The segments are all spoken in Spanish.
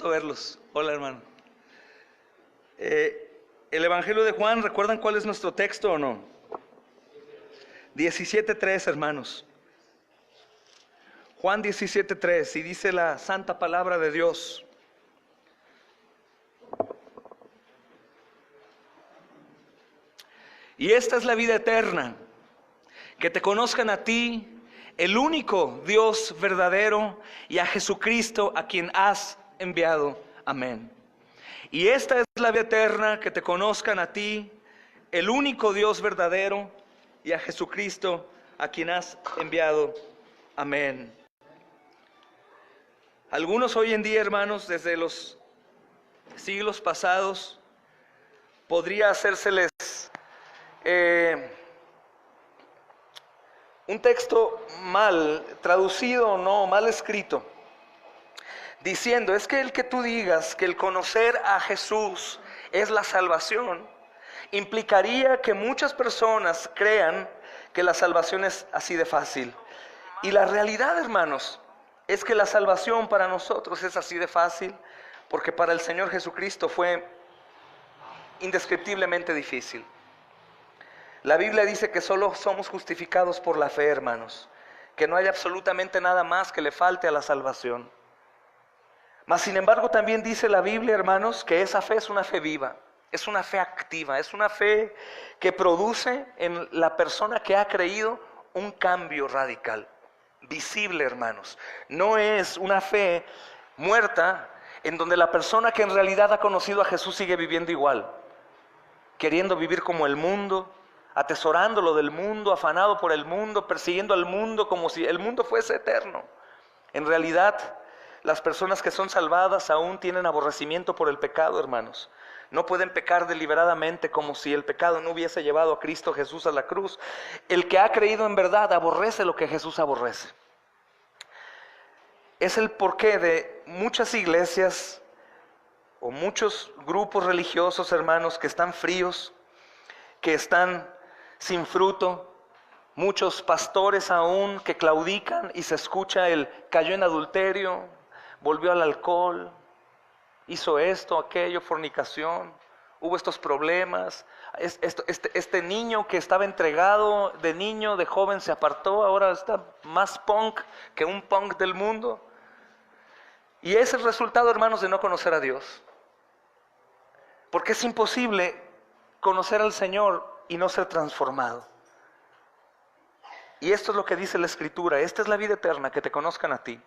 gusto verlos. Hola, hermano. El Evangelio de Juan, ¿recuerdan cuál es nuestro texto o no? 17:3, hermanos. Juan 17:3, y dice la santa palabra de Dios: y esta es la vida eterna, que te conozcan a ti, el único Dios verdadero, y a Jesucristo a quien has enviado. Amén. Y esta es la vida eterna, que te conozcan a ti, el único Dios verdadero, y a Jesucristo a quien has enviado. Amén. Algunos hoy en día, hermanos, desde los siglos pasados, podría hacérseles un texto mal traducido o no, mal escrito, diciendo: es que el que tú digas que el conocer a Jesús es la salvación, implicaría que muchas personas crean que la salvación es así de fácil. Y la realidad, hermanos, es que la salvación para nosotros es así de fácil, porque para el Señor Jesucristo fue indescriptiblemente difícil. La Biblia dice que solo somos justificados por la fe, hermanos, que no hay absolutamente nada más que le falte a la salvación. Mas sin embargo también dice la Biblia, hermanos, que esa fe es una fe viva, es una fe activa, es una fe que produce en la persona que ha creído un cambio radical, visible, hermanos. No es una fe muerta en donde la persona que en realidad ha conocido a Jesús sigue viviendo igual, queriendo vivir como el mundo, atesorando lo del mundo, afanado por el mundo, persiguiendo al mundo como si el mundo fuese eterno. En realidad, las personas que son salvadas aún tienen aborrecimiento por el pecado, hermanos. No pueden pecar deliberadamente como si el pecado no hubiese llevado a Cristo Jesús a la cruz. El que ha creído en verdad aborrece lo que Jesús aborrece. Es el porqué de muchas iglesias o muchos grupos religiosos, hermanos, que están fríos, que están sin fruto, muchos pastores aún que claudican y se escucha el cayó en adulterio, volvió al alcohol, hizo esto, aquello, fornicación, hubo estos problemas, este niño que estaba entregado de niño, de joven se apartó, ahora está más punk que un punk del mundo. Y es el resultado, hermanos, de no conocer a Dios, porque es imposible conocer al Señor y no ser transformado. Y esto es lo que dice la Escritura: esta es la vida eterna, que te conozcan a ti,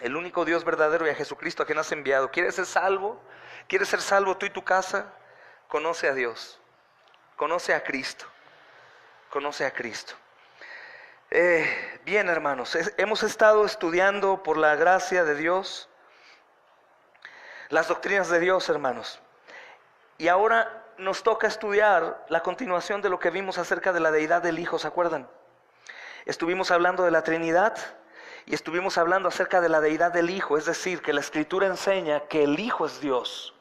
el único Dios verdadero, y a Jesucristo a quien has enviado. ¿Quieres ser salvo? ¿Quieres ser salvo tú y tu casa? Conoce a Dios, conoce a Cristo, conoce a Cristo. Bien, hermanos, hemos estado estudiando por la gracia de Dios las doctrinas de Dios, hermanos, y ahora nos toca estudiar la continuación de lo que vimos acerca de la deidad del Hijo. ¿Se acuerdan? Estuvimos hablando de la Trinidad y estuvimos hablando acerca de la deidad del Hijo, es decir, que la Escritura enseña que el Hijo es Dios.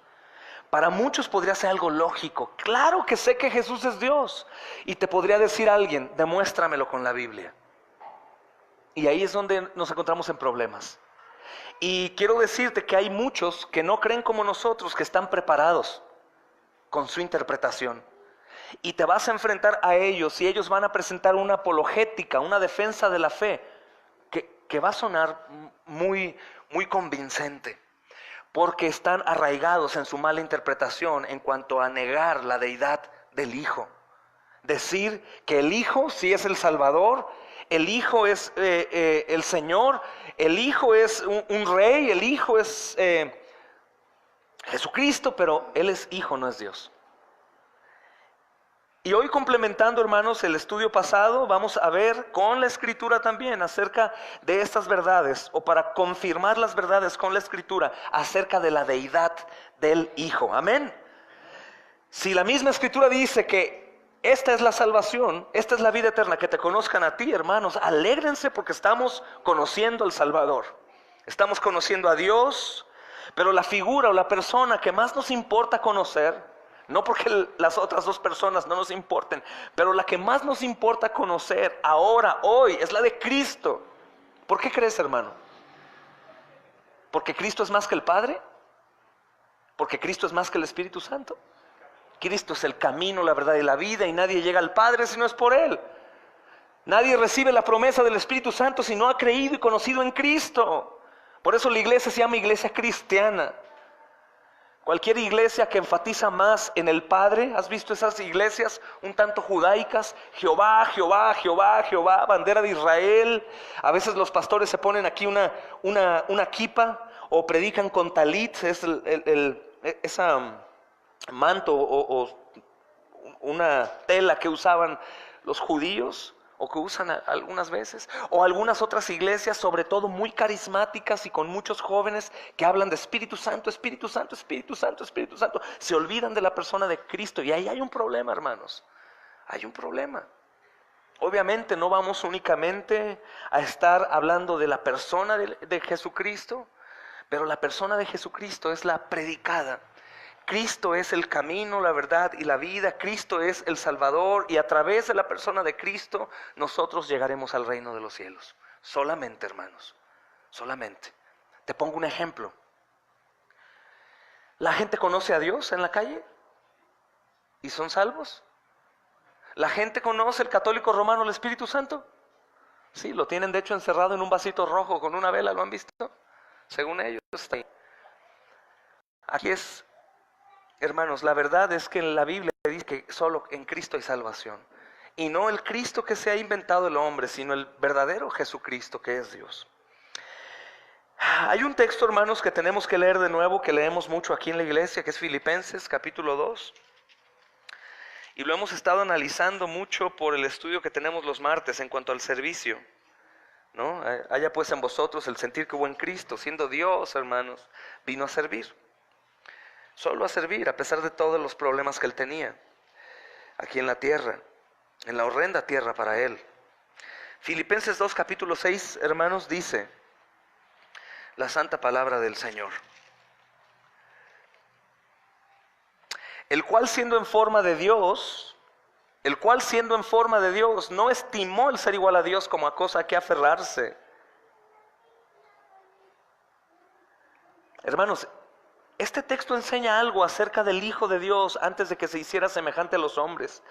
Para muchos podría ser algo lógico. Claro que sé que Jesús es Dios. Y te podría decir alguien: demuéstramelo con la Biblia. Y ahí es donde nos encontramos en problemas. Y quiero decirte que hay muchos que no creen como nosotros, que están preparados con su interpretación. Y te vas a enfrentar a ellos y ellos van a presentar una apologética, una defensa de la fe que va a sonar muy, muy convincente, porque están arraigados en su mala interpretación en cuanto a negar la deidad del Hijo. Decir que el Hijo sí es el Salvador, el Hijo es el Señor, el Hijo es un rey, el Hijo es Jesucristo, pero Él es Hijo, no es Dios. Y hoy, complementando, hermanos, el estudio pasado, vamos a ver con la Escritura también acerca de estas verdades, o para confirmar las verdades con la Escritura acerca de la deidad del Hijo. Amén. Si la misma Escritura dice que esta es la salvación, esta es la vida eterna, que te conozcan a ti, hermanos, alégrense porque estamos conociendo al Salvador. Estamos conociendo a Dios, pero la figura o la persona que más nos importa conocer, no porque las otras dos personas no nos importen, pero la que más nos importa conocer ahora, hoy, es la de Cristo. ¿Por qué crees, hermano? ¿Porque Cristo es más que el Padre? Porque Cristo es más que el Espíritu Santo. Cristo es el camino, la verdad y la vida, y nadie llega al Padre si no es por Él. Nadie recibe la promesa del Espíritu Santo si no ha creído y conocido en Cristo. Por eso la iglesia se llama iglesia cristiana. Cualquier iglesia que enfatiza más en el Padre, ¿has visto esas iglesias un tanto judaicas? Jehová, Jehová, Jehová, Jehová, bandera de Israel. A veces los pastores se ponen aquí una kipa o predican con talit, es esa manto o una tela que usaban los judíos, o que usan algunas veces, o algunas otras iglesias, sobre todo muy carismáticas y con muchos jóvenes que hablan de Espíritu Santo, Espíritu Santo, Espíritu Santo, Espíritu Santo. Se olvidan de la persona de Cristo, y ahí hay un problema, hermanos. Hay un problema. Obviamente no vamos únicamente a estar hablando de la persona de Jesucristo, pero la persona de Jesucristo es la predicada. Cristo es el camino, la verdad y la vida. Cristo es el Salvador, y a través de la persona de Cristo nosotros llegaremos al reino de los cielos. Solamente, hermanos, solamente. Te pongo un ejemplo. ¿La gente conoce a Dios en la calle y son salvos? ¿La gente conoce el católico romano, el Espíritu Santo? Sí, lo tienen de hecho encerrado en un vasito rojo con una vela, ¿lo han visto? Según ellos está ahí. Aquí es, hermanos, la verdad es que en la Biblia dice que solo en Cristo hay salvación. Y no el Cristo que se ha inventado el hombre, sino el verdadero Jesucristo que es Dios. Hay un texto, hermanos, que tenemos que leer de nuevo, que leemos mucho aquí en la iglesia, que es Filipenses capítulo 2. Y lo hemos estado analizando mucho por el estudio que tenemos los martes en cuanto al servicio, ¿no? Haya pues en vosotros el sentir que hubo en Cristo, siendo Dios, hermanos, vino a servir. Solo a servir, a pesar de todos los problemas que Él tenía aquí en la tierra, en la horrenda tierra para Él. Filipenses 2 capítulo 6, hermanos, dice la santa palabra del Señor: el cual siendo en forma de Dios, no estimó el ser igual a Dios como a cosa a que aferrarse. Hermanos, este texto enseña algo acerca del Hijo de Dios antes de que se hiciera semejante a los hombres.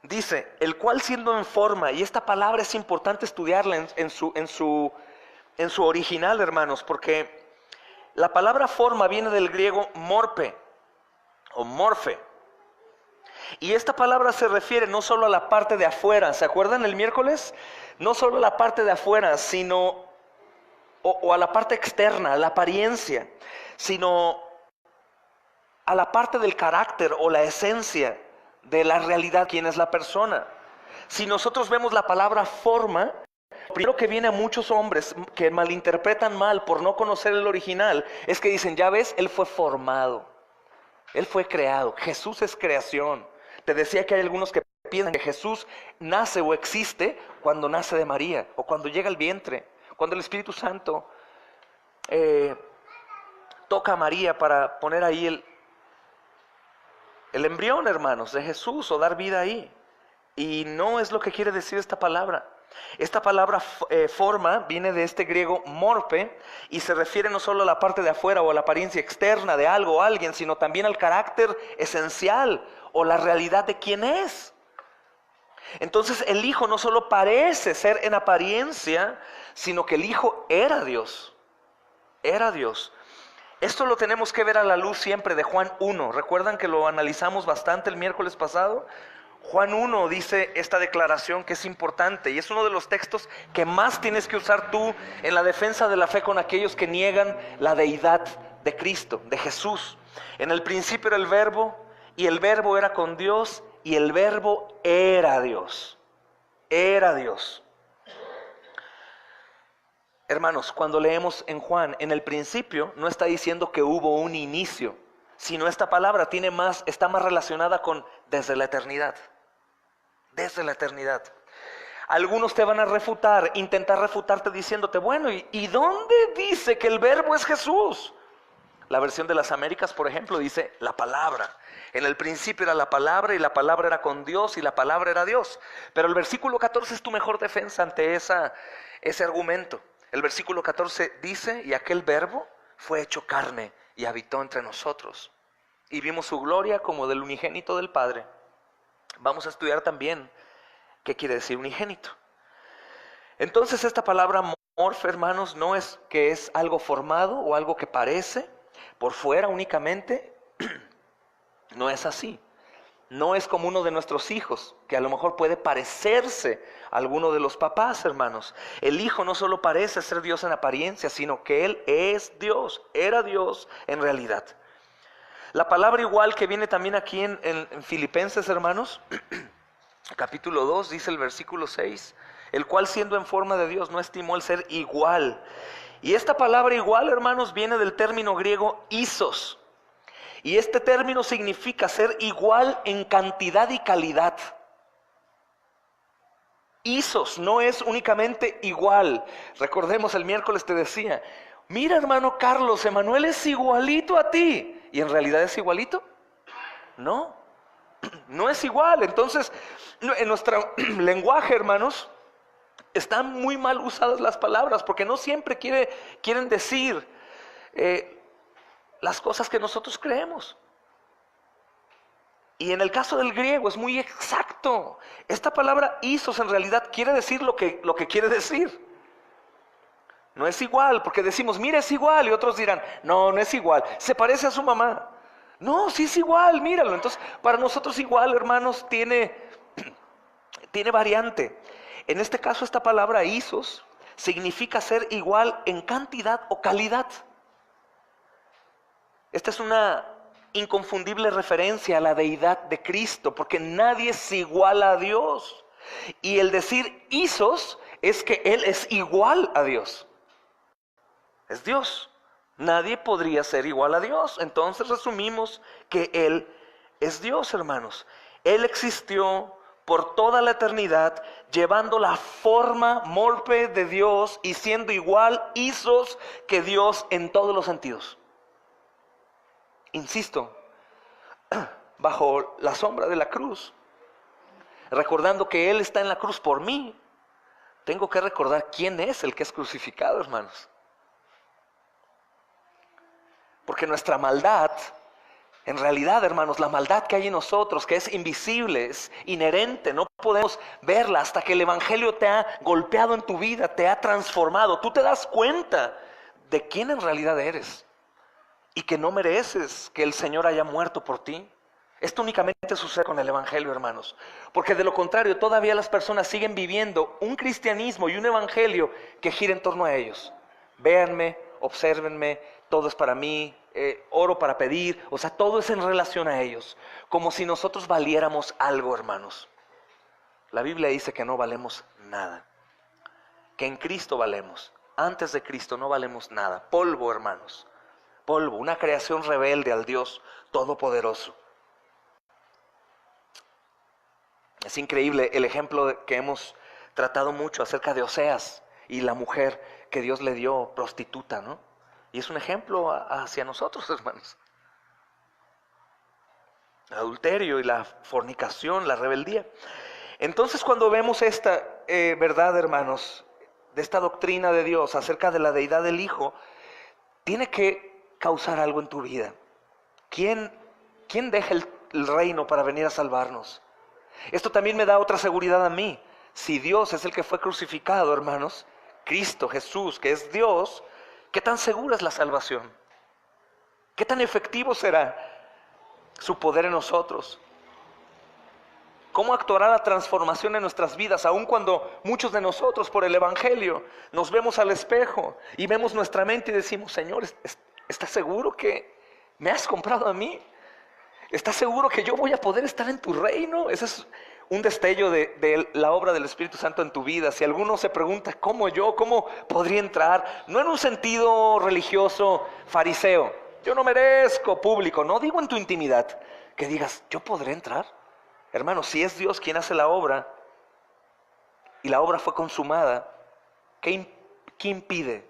Dice, el cual siendo en forma, y esta palabra es importante estudiarla en su original, hermanos, porque la palabra forma viene del griego morpe o morfe. Y esta palabra se refiere no solo a la parte de afuera, ¿se acuerdan el miércoles? No solo a la parte de afuera, sino o a la parte externa, a la apariencia, sino a la parte del carácter o la esencia de la realidad, quién es la persona. Si nosotros vemos la palabra forma, lo primero que viene a muchos hombres que malinterpretan mal por no conocer el original, es que dicen, ya ves, Él fue formado, Él fue creado, Jesús es creación. Te decía que hay algunos que piensan que Jesús nace o existe cuando nace de María, o cuando llega al vientre, cuando el Espíritu Santo toca a María para poner ahí el embrión, hermanos, de Jesús, o dar vida ahí. Y no es lo que quiere decir esta palabra. Esta palabra forma viene de este griego morpe, y se refiere no solo a la parte de afuera o a la apariencia externa de algo o alguien, sino también al carácter esencial o la realidad de quién es. Entonces el Hijo no solo parece ser en apariencia, sino que el Hijo era Dios. Era Dios. Esto lo tenemos que ver a la luz siempre de Juan 1. ¿Recuerdan que lo analizamos bastante el miércoles pasado? Juan 1 dice esta declaración que es importante, y es uno de los textos que más tienes que usar tú en la defensa de la fe con aquellos que niegan la deidad de Cristo, de Jesús. En el principio era el Verbo, y el Verbo era con Dios, y el Verbo era Dios. Era Dios. Hermanos, cuando leemos en Juan, en el principio, no está diciendo que hubo un inicio, sino esta palabra está más relacionada con desde la eternidad. Desde la eternidad. Algunos te van a intentar refutarte diciéndote, bueno, ¿y dónde dice que el Verbo es Jesús? La versión de las Américas, por ejemplo, dice la palabra. En el principio era la palabra, y la palabra era con Dios, y la palabra era Dios. Pero el versículo 14 es tu mejor defensa ante ese argumento. El versículo 14 dice, y aquel Verbo fue hecho carne y habitó entre nosotros. Y vimos su gloria como del unigénito del Padre. Vamos a estudiar también qué quiere decir unigénito. Entonces esta palabra morfe, hermanos, no es que es algo formado o algo que parece por fuera únicamente. No es así. No es como uno de nuestros hijos, que a lo mejor puede parecerse a alguno de los papás, hermanos. El hijo no solo parece ser Dios en apariencia, sino que él es Dios, era Dios en realidad. La palabra igual que viene también aquí en Filipenses, hermanos, capítulo 2, dice el versículo 6, el cual siendo en forma de Dios no estimó el ser igual. Y esta palabra igual, hermanos, viene del término griego isos. Y este término significa ser igual en cantidad y calidad. Isos no es únicamente igual. Recordemos, el miércoles te decía, mira hermano Carlos, Emanuel es igualito a ti. ¿Y en realidad es igualito? No, no es igual. Entonces, en nuestro lenguaje, hermanos, están muy mal usadas las palabras, porque no siempre quieren decir las cosas que nosotros creemos. Y en el caso del griego es muy exacto. Esta palabra isos en realidad quiere decir lo que quiere decir. No es igual, porque decimos, mira, es igual, y otros dirán, no, no es igual, se parece a su mamá. No, sí es igual, míralo. Entonces, para nosotros igual, hermanos, tiene variante. En este caso, esta palabra isos significa ser igual en cantidad o calidad. Esta es una inconfundible referencia a la deidad de Cristo, porque nadie es igual a Dios. Y el decir isos es que Él es igual a Dios. Es Dios. Nadie podría ser igual a Dios. Entonces resumimos que Él es Dios, hermanos. Él existió por toda la eternidad, llevando la forma morpe de Dios y siendo igual isos que Dios en todos los sentidos. Insisto, bajo la sombra de la cruz, recordando que Él está en la cruz por mí, tengo que recordar quién es el que es crucificado, hermanos. Porque nuestra maldad, en realidad, hermanos, la maldad que hay en nosotros, que es invisible, es inherente, no podemos verla hasta que el Evangelio te ha golpeado en tu vida, te ha transformado. Tú te das cuenta de quién en realidad eres. Y que no mereces que el Señor haya muerto por ti. Esto únicamente sucede con el Evangelio, hermanos. Porque de lo contrario, todavía las personas siguen viviendo un cristianismo y un evangelio que gira en torno a ellos. Véanme, obsérvenme, todo es para mí, oro para pedir. O sea, todo es en relación a ellos. Como si nosotros valiéramos algo, hermanos. La Biblia dice que no valemos nada. Que en Cristo valemos. Antes de Cristo no valemos nada. Polvo, hermanos. Polvo, una creación rebelde al Dios Todopoderoso. Es increíble el ejemplo que hemos tratado mucho acerca de Oseas y la mujer que Dios le dio prostituta, ¿no? Y es un ejemplo hacia nosotros, hermanos. El adulterio y la fornicación, la rebeldía. Entonces, cuando vemos esta verdad, hermanos, de esta doctrina de Dios acerca de la deidad del Hijo, tiene que causar algo en tu vida. ¿Quién deja el reino para venir a salvarnos? Esto también me da otra seguridad a mí. Si Dios es el que fue crucificado, hermanos, Cristo Jesús, que es Dios, ¿qué tan segura es la salvación? ¿Qué tan efectivo será su poder en nosotros? ¿Cómo actuará la transformación en nuestras vidas, aun cuando muchos de nosotros por el Evangelio nos vemos al espejo y vemos nuestra mente y decimos, Señor, ¿estás seguro que me has comprado a mí? ¿Estás seguro que yo voy a poder estar en tu reino? Ese es un destello de la obra del Espíritu Santo en tu vida. Si alguno se pregunta, ¿cómo podría entrar? No en un sentido religioso fariseo. Yo no merezco público. No digo en tu intimidad. Que digas, ¿yo podré entrar? Hermano, si es Dios quien hace la obra y la obra fue consumada, ¿qué impide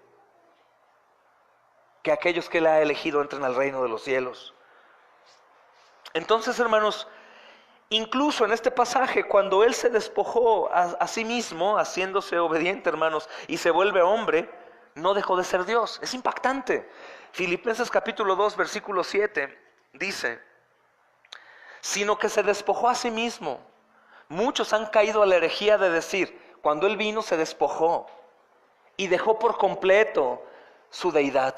que aquellos que Él ha elegido entren al reino de los cielos? Entonces, hermanos, incluso en este pasaje, cuando Él se despojó a sí mismo, haciéndose obediente, hermanos, y se vuelve hombre, no dejó de ser Dios. Es impactante. Filipenses capítulo 2, versículo 7 dice: sino que se despojó a sí mismo. Muchos han caído a la herejía de decir, cuando Él vino se despojó y dejó por completo su deidad.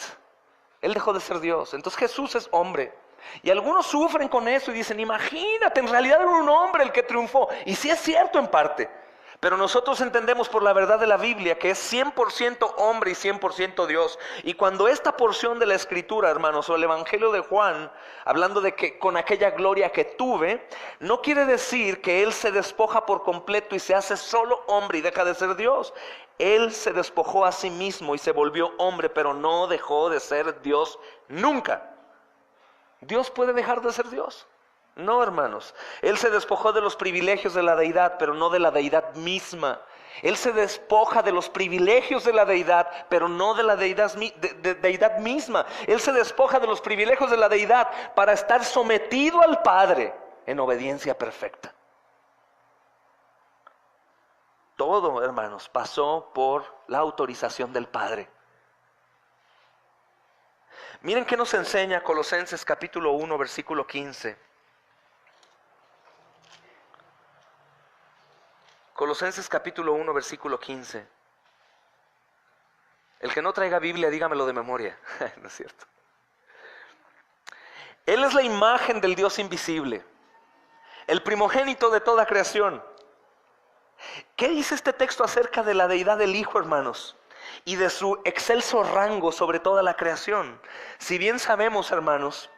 Él dejó de ser Dios. Entonces Jesús es hombre. Y algunos sufren con eso y dicen, imagínate, en realidad era un hombre el que triunfó. Y sí es cierto en parte. Pero nosotros entendemos por la verdad de la Biblia que es 100% hombre y 100% Dios. Y cuando esta porción de la Escritura, hermanos, o el Evangelio de Juan, hablando de que con aquella gloria que tuve, no quiere decir que Él se despoja por completo y se hace solo hombre y deja de ser Dios. Él se despojó a sí mismo y se volvió hombre, pero no dejó de ser Dios nunca. ¿Dios puede dejar de ser Dios? No, hermanos. Él se despojó de los privilegios de la deidad, pero no de la deidad misma. Él se despoja de los privilegios de la deidad, pero no de la deidad misma. Él se despoja de los privilegios de la deidad para estar sometido al Padre en obediencia perfecta. Todo, hermanos, pasó por la autorización del Padre. Miren qué nos enseña Colosenses capítulo 1, versículo 15. Colosenses capítulo 1, versículo 15. El que no traiga Biblia, dígamelo de memoria. No es cierto. Él es la imagen del Dios invisible, el primogénito de toda creación. ¿Qué dice este texto acerca de la deidad del Hijo, hermanos? Y de su excelso rango sobre toda la creación. Si bien sabemos, hermanos,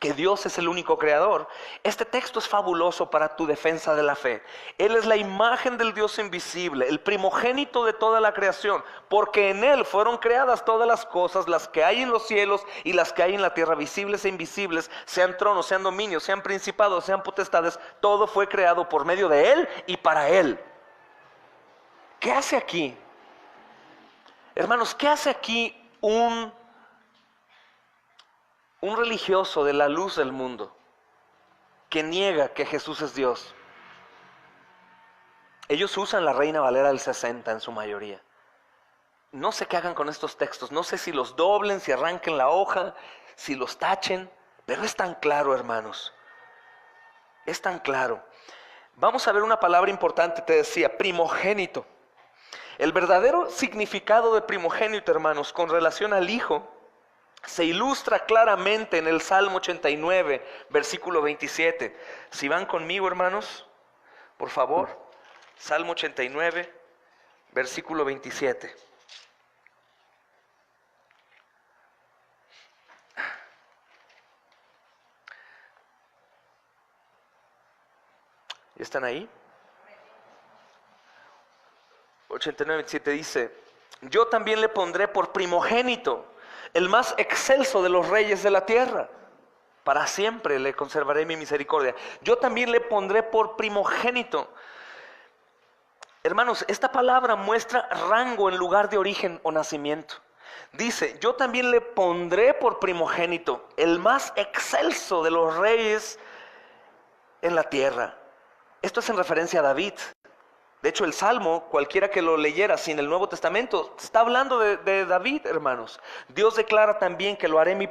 que Dios es el único creador, este texto es fabuloso para tu defensa de la fe. Él es la imagen del Dios invisible, el primogénito de toda la creación, porque en Él fueron creadas todas las cosas, las que hay en los cielos y las que hay en la tierra, visibles e invisibles, sean tronos, sean dominios, sean principados, sean potestades, todo fue creado por medio de Él y para Él. ¿Qué hace aquí? Hermanos, ¿qué hace aquí un religioso de la luz del mundo que niega que Jesús es Dios? Ellos usan la Reina Valera del 60 en su mayoría. No sé qué hagan con estos textos, no sé si los doblen, si arranquen la hoja, si los tachen, pero es tan claro, hermanos, es tan claro. Vamos a ver una palabra importante, te decía, primogénito. El verdadero significado de primogénito, hermanos, con relación al Hijo, se ilustra claramente en el Salmo 89, versículo 27. Si van conmigo, hermanos, por favor, Salmo 89, versículo 27. ¿Están ahí? 89, 27 dice: yo también le pondré por primogénito, el más excelso de los reyes de la tierra. Para siempre le conservaré mi misericordia. Yo también le pondré por primogénito. Hermanos, esta palabra muestra rango en lugar de origen o nacimiento. Dice, yo también le pondré por primogénito, el más excelso de los reyes en la tierra. Esto es en referencia a David. De hecho, el Salmo, cualquiera que lo leyera sin el Nuevo Testamento, está hablando de David, hermanos. Dios declara también que lo haré mi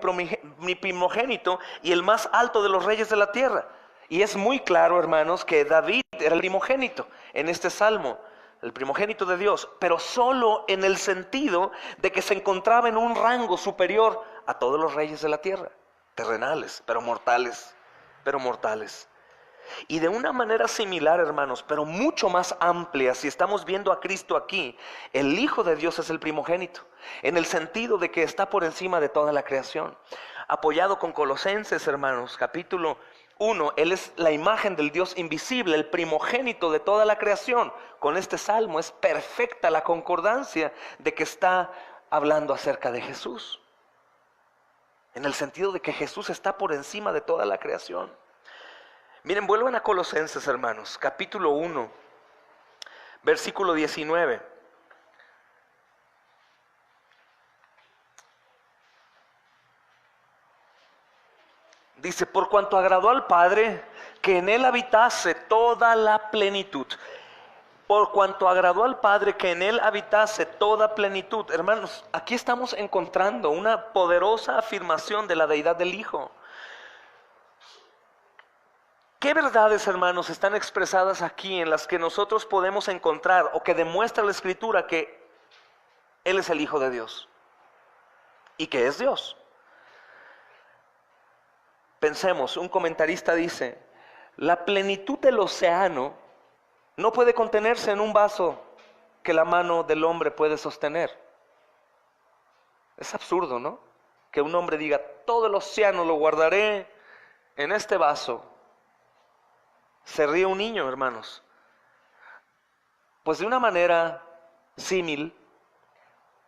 primogénito y el más alto de los reyes de la tierra. Y es muy claro, hermanos, que David era el primogénito en este Salmo, el primogénito de Dios, pero solo en el sentido de que se encontraba en un rango superior a todos los reyes de la tierra, terrenales, pero mortales. Y de una manera similar, hermanos, pero mucho más amplia, si estamos viendo a Cristo aquí, el Hijo de Dios es el primogénito, en el sentido de que está por encima de toda la creación. Apoyado con Colosenses, hermanos, capítulo 1, Él es la imagen del Dios invisible, el primogénito de toda la creación. Con este salmo es perfecta la concordancia de que está hablando acerca de Jesús, en el sentido de que Jesús está por encima de toda la creación. Miren, vuelvan a Colosenses, hermanos, capítulo 1, versículo 19. Dice, por cuanto agradó al Padre que en Él habitase toda la plenitud. por cuanto agradó al Padre que en él habitase toda plenitud. Hermanos, aquí estamos encontrando una poderosa afirmación de la deidad del Hijo. ¿Qué verdades, hermanos, están expresadas aquí en las que nosotros podemos encontrar o que demuestra la Escritura que Él es el Hijo de Dios y que es Dios? Pensemos, un comentarista dice, la plenitud del océano no puede contenerse en un vaso que la mano del hombre puede sostener. Es absurdo, ¿no? Que un hombre diga, todo el océano lo guardaré en este vaso. Se ríe un niño, hermanos. Pues de una manera símil,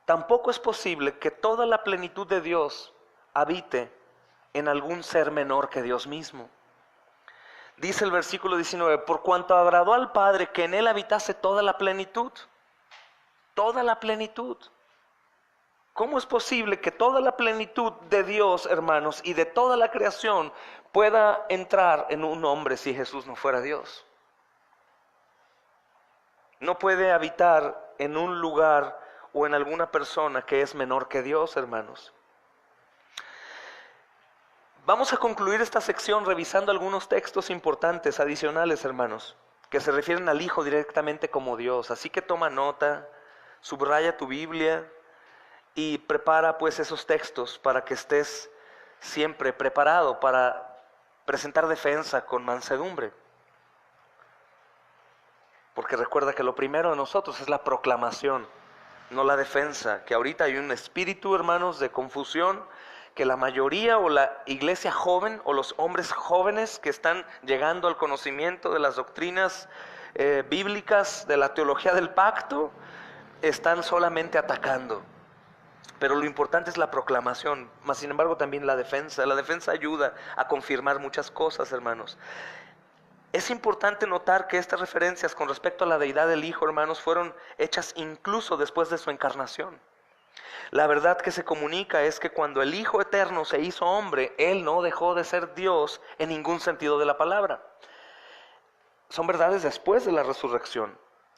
tampoco es posible que toda la plenitud de Dios habite en algún ser menor que Dios mismo. Dice el versículo 19, por cuanto agradó al Padre que en él habitase toda la plenitud. Toda la plenitud. ¿Cómo es posible que toda la plenitud de Dios, hermanos, y de toda la creación pueda entrar en un hombre si Jesús no fuera Dios? No puede habitar en un lugar o en alguna persona que es menor que Dios, hermanos. Vamos a concluir esta sección revisando algunos textos importantes, adicionales, hermanos, que se refieren al Hijo directamente como Dios. Así que toma nota, subraya tu Biblia y prepara pues esos textos para que estés siempre preparado para presentar defensa con mansedumbre. Porque recuerda que lo primero de nosotros es la proclamación, no la defensa. Que ahorita hay un espíritu, hermanos, de confusión, que la mayoría o la iglesia joven o los hombres jóvenes que están llegando al conocimiento de las doctrinas bíblicas, de la teología del pacto, están solamente atacando. Pero lo importante es la proclamación, mas sin embargo también la defensa. La defensa ayuda a confirmar muchas cosas, hermanos. Es importante notar que estas referencias con respecto a la deidad del Hijo, hermanos, fueron hechas incluso después de su encarnación. La verdad que se comunica es que cuando el Hijo eterno se hizo hombre, Él no dejó de ser Dios en ningún sentido de la palabra. Son verdades después de la resurrección.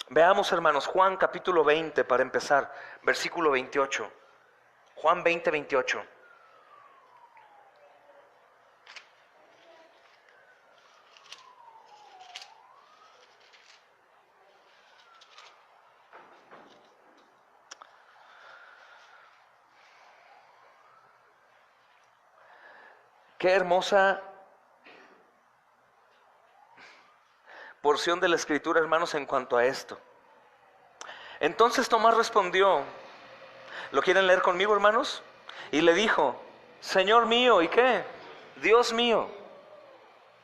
Veamos, hermanos, Juan capítulo 20 para empezar, versículo 28. Juan 20, 28. Qué hermosa porción de la Escritura, hermanos, en cuanto a esto. Entonces Tomás respondió, ¿lo quieren leer conmigo, hermanos? Y le dijo, Señor mío, ¿y qué? Dios mío.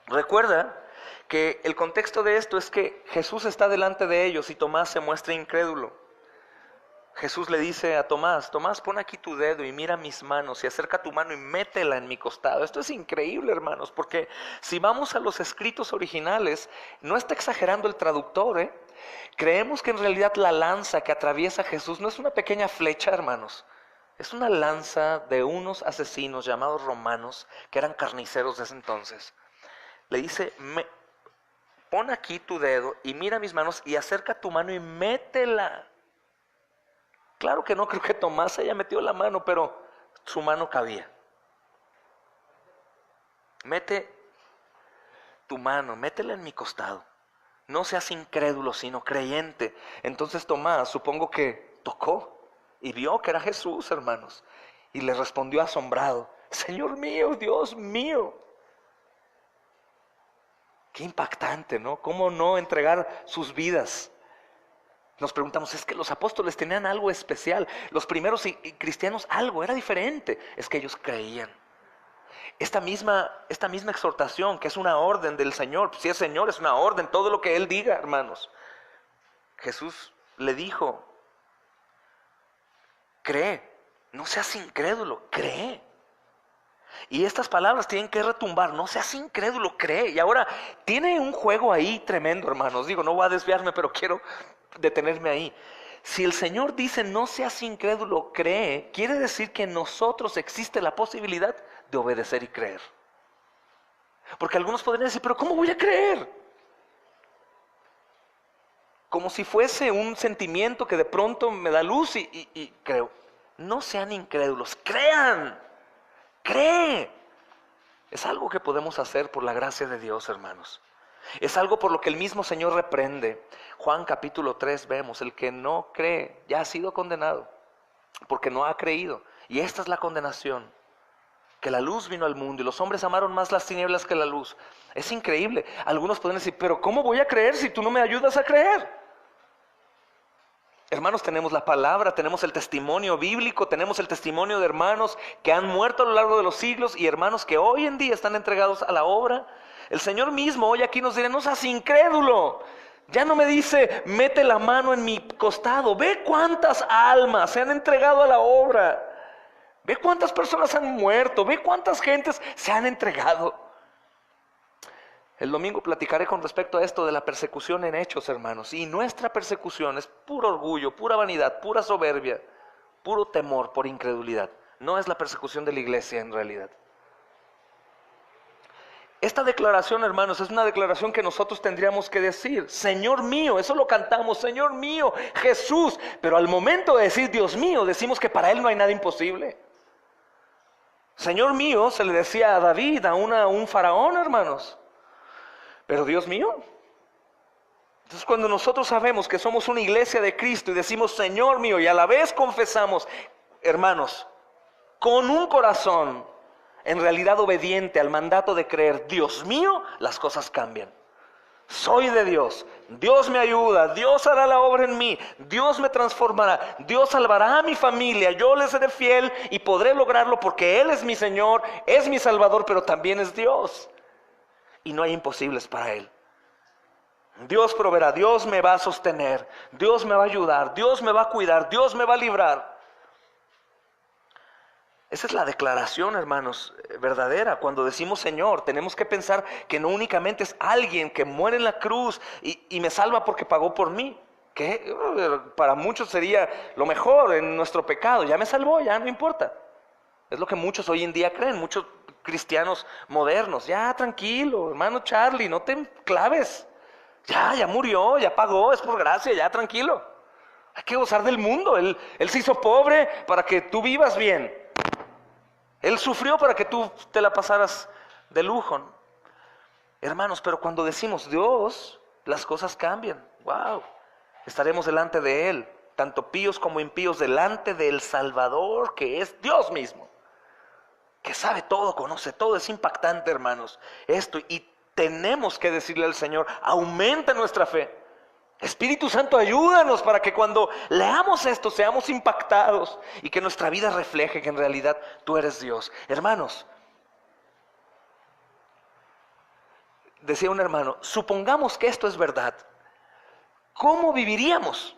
Recuerda que el contexto de esto es que Jesús está delante de ellos y Tomás se muestra incrédulo. Jesús le dice a Tomás, Tomás, pon aquí tu dedo y mira mis manos y acerca tu mano y métela en mi costado. Esto es increíble, hermanos, porque si vamos a los escritos originales, no está exagerando el traductor, ¿eh? Creemos que en realidad la lanza que atraviesa a Jesús no es una pequeña flecha, hermanos. Es una lanza de unos asesinos llamados romanos que eran carniceros de ese entonces. Le dice, pon aquí tu dedo y mira mis manos y acerca tu mano y métela. Claro que no creo que Tomás haya metido la mano, pero su mano cabía. Mete tu mano, métela en mi costado. No seas incrédulo, sino creyente. Entonces Tomás, supongo que tocó y vio que era Jesús, hermanos. Y le respondió asombrado, Señor mío, Dios mío. Qué impactante, ¿no? ¿Cómo no entregar sus vidas? Nos preguntamos, es que los apóstoles tenían algo especial. Los primeros cristianos algo, era diferente. Es que ellos creían. Esta misma exhortación, que es una orden del Señor. Si es Señor, es una orden, todo lo que Él diga, hermanos. Jesús le dijo, cree, no seas incrédulo, cree. Y estas palabras tienen que retumbar, no seas incrédulo, cree. Y ahora tiene un juego ahí tremendo, hermanos. Digo, no voy a desviarme, pero quiero detenerme ahí. Si el Señor dice no seas incrédulo, cree, quiere decir que en nosotros existe la posibilidad de obedecer y creer. Porque algunos podrían decir, pero ¿cómo voy a creer? como si fuese un sentimiento que de pronto me da luz y creo. No sean incrédulos, crean, cree. Es algo que podemos hacer por la gracia de Dios, hermanos. Es algo por lo que el mismo Señor reprende. Juan capítulo 3 vemos, el que no cree ya ha sido condenado, porque no ha creído. Y esta es la condenación, que la luz vino al mundo y los hombres amaron más las tinieblas que la luz. Es increíble. Algunos pueden decir, pero ¿cómo voy a creer si tú no me ayudas a creer? Hermanos, tenemos la palabra, tenemos el testimonio bíblico, tenemos el testimonio de hermanos que han muerto a lo largo de los siglos y hermanos que hoy en día están entregados a la obra. El Señor mismo hoy aquí nos dirá, no seas incrédulo. Ya no me dice, mete la mano en mi costado. Ve cuántas almas se han entregado a la obra. Ve cuántas personas han muerto. Ve cuántas gentes se han entregado. El domingo platicaré con respecto a esto de la persecución en hechos, hermanos. Y nuestra persecución es puro orgullo, pura vanidad, pura soberbia, puro temor por incredulidad. No es la persecución de la iglesia en realidad. Esta declaración, hermanos, es una declaración que nosotros tendríamos que decir. Señor mío, eso lo cantamos, Señor mío, Jesús. Pero al momento de decir Dios mío, decimos que para Él no hay nada imposible. Señor mío, se le decía a David, a un faraón, hermanos. Pero Dios mío. Entonces cuando nosotros sabemos que somos una iglesia de Cristo y decimos Señor mío y a la vez confesamos, hermanos, con un corazón en realidad obediente al mandato de creer, Dios mío, las cosas cambian. Soy de Dios, Dios me ayuda, Dios hará la obra en mí, Dios me transformará, Dios salvará a mi familia, yo le seré fiel y podré lograrlo porque Él es mi Señor, es mi Salvador, pero también es Dios. Y no hay imposibles para Él. Dios proveerá, Dios me va a sostener, Dios me va a ayudar, Dios me va a cuidar, Dios me va a librar. Esa es la declaración, hermanos, verdadera. Cuando decimos Señor, tenemos que pensar que no únicamente es alguien que muere en la cruz y me salva porque pagó por mí. Que para muchos sería lo mejor en nuestro pecado. Ya me salvó, ya no importa. Es lo que muchos hoy en día creen, muchos cristianos modernos. Ya tranquilo, hermano Charlie, no te claves. Ya murió, ya pagó, es por gracia, ya tranquilo. Hay que gozar del mundo. Él se hizo pobre para que tú vivas bien. Él sufrió para que tú te la pasaras de lujo. Hermanos, pero cuando decimos Dios, las cosas cambian. Wow. Estaremos delante de Él, tanto píos como impíos, delante del Salvador, que es Dios mismo. Que sabe todo, conoce todo. Es impactante, hermanos, esto. Y tenemos que decirle al Señor, aumenta nuestra fe. Espíritu Santo, ayúdanos para que cuando leamos esto seamos impactados y que nuestra vida refleje que en realidad tú eres Dios. Hermanos, decía un hermano, supongamos que esto es verdad, ¿cómo viviríamos?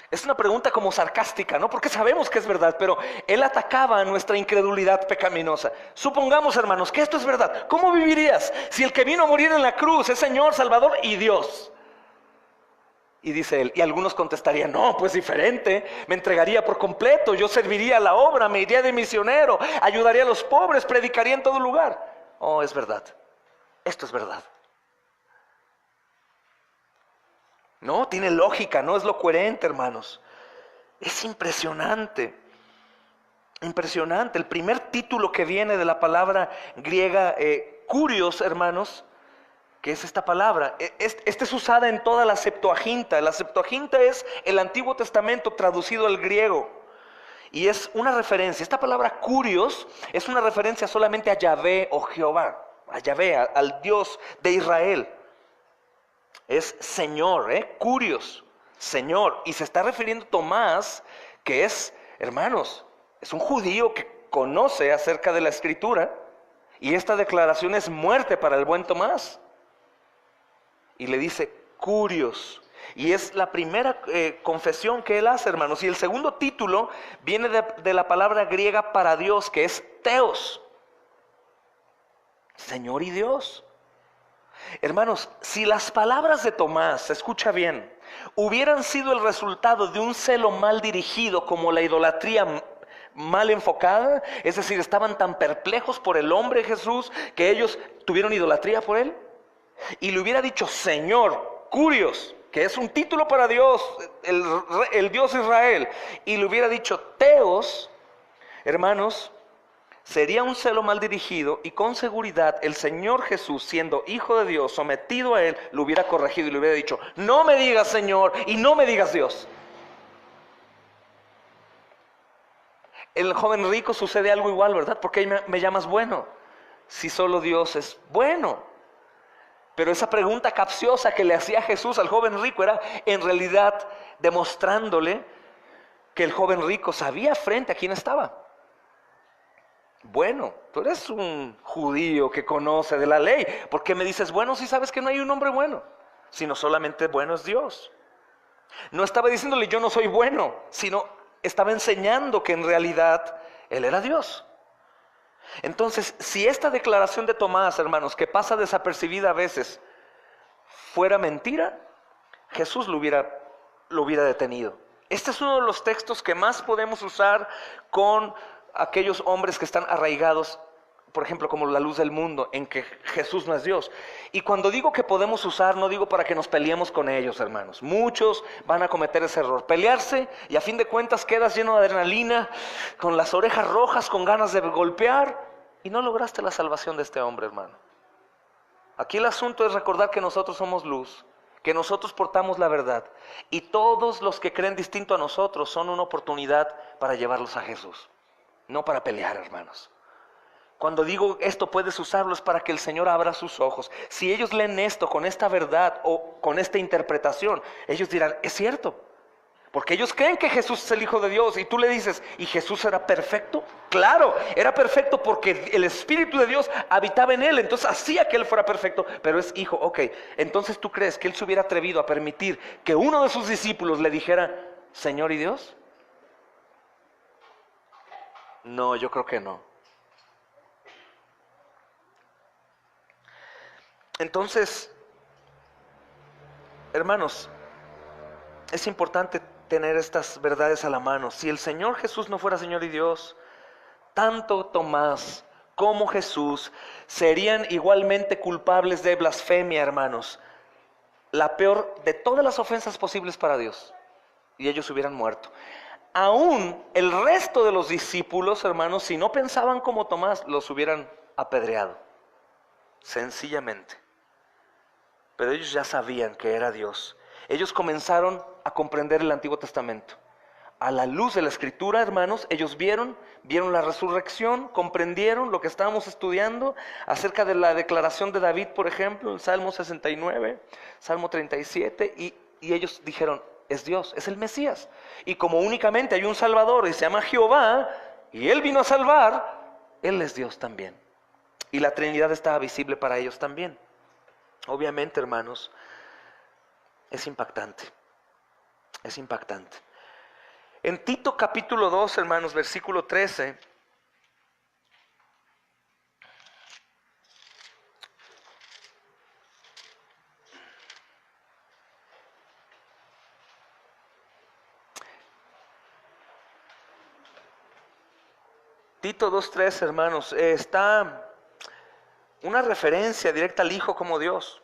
Es una pregunta como sarcástica, ¿no? Porque sabemos que es verdad, pero él atacaba a nuestra incredulidad pecaminosa. Supongamos, hermanos, que esto es verdad. ¿Cómo vivirías si el que vino a morir en la cruz es Señor, Salvador y Dios? Y dice él, y algunos contestarían, no, pues diferente, me entregaría por completo, yo serviría a la obra, me iría de misionero, ayudaría a los pobres, predicaría en todo lugar. Oh, es verdad, esto es verdad. No, tiene lógica, no es lo coherente, hermanos. Es impresionante. Impresionante. El primer título que viene de la palabra griega kurios, hermanos, que es esta palabra. Esta es usada en toda la Septuaginta. La Septuaginta es el Antiguo Testamento traducido al griego. Y es una referencia. Esta palabra kurios es una referencia solamente a Yahvé o Jehová. A Yahvé, al Dios de Israel. Es Señor, kurios, Señor. Y se está refiriendo a Tomás, que es, hermanos, es un judío que conoce acerca de la Escritura. Y esta declaración es muerte para el buen Tomás. Y le dice, kurios. Y es la primera confesión que él hace, hermanos. Y el segundo título viene de la palabra griega para Dios, que es Theos. Señor y Dios. Hermanos, si las palabras de Tomás, escucha bien, hubieran sido el resultado de un celo mal dirigido como la idolatría mal enfocada, es decir, estaban tan perplejos por el hombre Jesús que ellos tuvieron idolatría por él, y le hubiera dicho Señor, Curios, que es un título para Dios, el Dios Israel, y le hubiera dicho Teos, hermanos, sería un celo mal dirigido, y con seguridad el Señor Jesús, siendo Hijo de Dios, sometido a Él, lo hubiera corregido y le hubiera dicho, no me digas Señor y no me digas Dios. El joven rico sucede algo igual, ¿verdad? ¿Por qué me llamas bueno? Si solo Dios es bueno. Pero esa pregunta capciosa que le hacía Jesús al joven rico era en realidad demostrándole que el joven rico sabía frente a quién estaba. Bueno, tú eres un judío que conoce de la ley. ¿Por qué me dices bueno si sabes que no hay un hombre bueno? Sino solamente bueno es Dios. No estaba diciéndole yo no soy bueno, sino estaba enseñando que en realidad Él era Dios. Entonces, si esta declaración de Tomás, hermanos, que pasa desapercibida a veces, fuera mentira, Jesús lo hubiera detenido. Este es uno de los textos que más podemos usar con aquellos hombres que están arraigados, por ejemplo, como la luz del mundo, en que Jesús no es Dios. Y cuando digo que podemos usar, no digo para que nos peleemos con ellos, hermanos. Muchos van a cometer ese error, pelearse, y a fin de cuentas quedas lleno de adrenalina, con las orejas rojas, con ganas de golpear, y no lograste la salvación de este hombre, hermano. Aquí el asunto es recordar que nosotros somos luz, que nosotros portamos la verdad, y todos los que creen distinto a nosotros son una oportunidad para llevarlos a Jesús, no para pelear, hermanos. Cuando digo esto puedes usarlo es para que el Señor abra sus ojos. Si ellos leen esto con esta verdad o con esta interpretación, ellos dirán, es cierto. Porque ellos creen que Jesús es el Hijo de Dios. Y tú le dices, ¿y Jesús era perfecto? Claro, era perfecto porque el Espíritu de Dios habitaba en Él. Entonces hacía que Él fuera perfecto, pero es Hijo. Ok, entonces ¿tú crees que Él se hubiera atrevido a permitir que uno de sus discípulos le dijera, Señor y Dios? No, yo creo que no. Entonces, hermanos, es importante tener estas verdades a la mano. Si el Señor Jesús no fuera Señor y Dios, tanto Tomás como Jesús serían igualmente culpables de blasfemia, hermanos. La peor de todas las ofensas posibles para Dios. Y ellos hubieran muerto. Aún el resto de los discípulos, hermanos, si no pensaban como Tomás, los hubieran apedreado. Sencillamente. Pero ellos ya sabían que era Dios. Ellos comenzaron a comprender el Antiguo Testamento. A la luz de la Escritura, hermanos, ellos vieron la resurrección, comprendieron lo que estábamos estudiando acerca de la declaración de David, por ejemplo, el Salmo 69, Salmo 37, y ellos dijeron, es Dios, es el Mesías. Y como únicamente hay un Salvador y se llama Jehová, y Él vino a salvar, Él es Dios también. Y la Trinidad estaba visible para ellos también. Obviamente, hermanos, es impactante. Es impactante. En Tito capítulo 2, hermanos, versículo 13. Tito 2:3, hermanos, está una referencia directa al Hijo como Dios.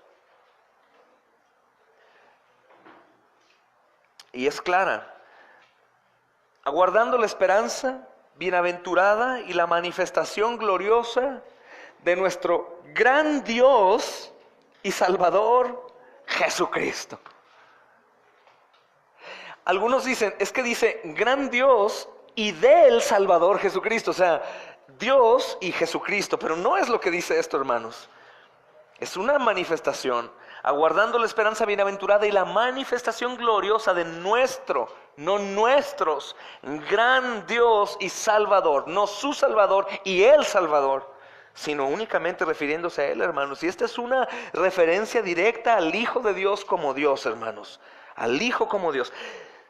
Y es clara. Aguardando la esperanza bienaventurada y la manifestación gloriosa de nuestro gran Dios y Salvador Jesucristo. Algunos dicen, es que dice gran Dios y del Salvador Jesucristo, o sea, Dios y Jesucristo, pero no es lo que dice esto, hermanos. Es una manifestación, aguardando la esperanza bienaventurada y la manifestación gloriosa de nuestro, no nuestros, gran Dios y Salvador, no su Salvador y el Salvador, sino únicamente refiriéndose a Él, hermanos. Y esta es una referencia directa al Hijo de Dios como Dios, hermanos, al Hijo como Dios.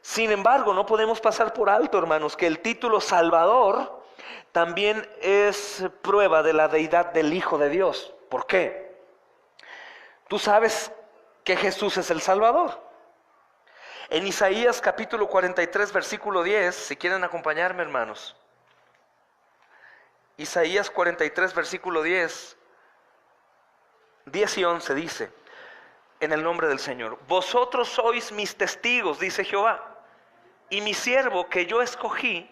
Sin embargo, no podemos pasar por alto, hermanos, que el título Salvador también es prueba de la deidad del Hijo de Dios. ¿Por qué? Tú sabes que Jesús es el Salvador. En Isaías capítulo 43, versículo 10, si quieren acompañarme, hermanos. Isaías 43, versículo 10. 10 y 11 dice, en el nombre del Señor: vosotros sois mis testigos, dice Jehová, y mi siervo que yo escogí,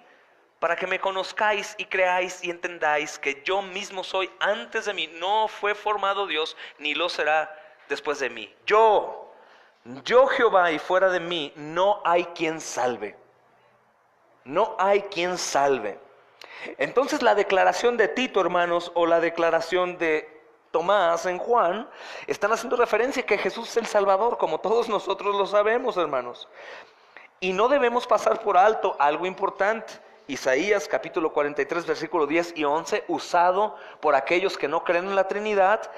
para que me conozcáis y creáis y entendáis que yo mismo soy antes de mí. No fue formado Dios, ni lo será después de mí. Yo Jehová, y fuera de mí no hay quien salve. No hay quien salve. Entonces la declaración de Tito, hermanos, o la declaración de Tomás en Juan, están haciendo referencia a que Jesús es el Salvador, como todos nosotros lo sabemos, hermanos. Y no debemos pasar por alto algo importante. Isaías capítulo 43, versículo 10 y 11, usado por aquellos que no creen en la Trinidad,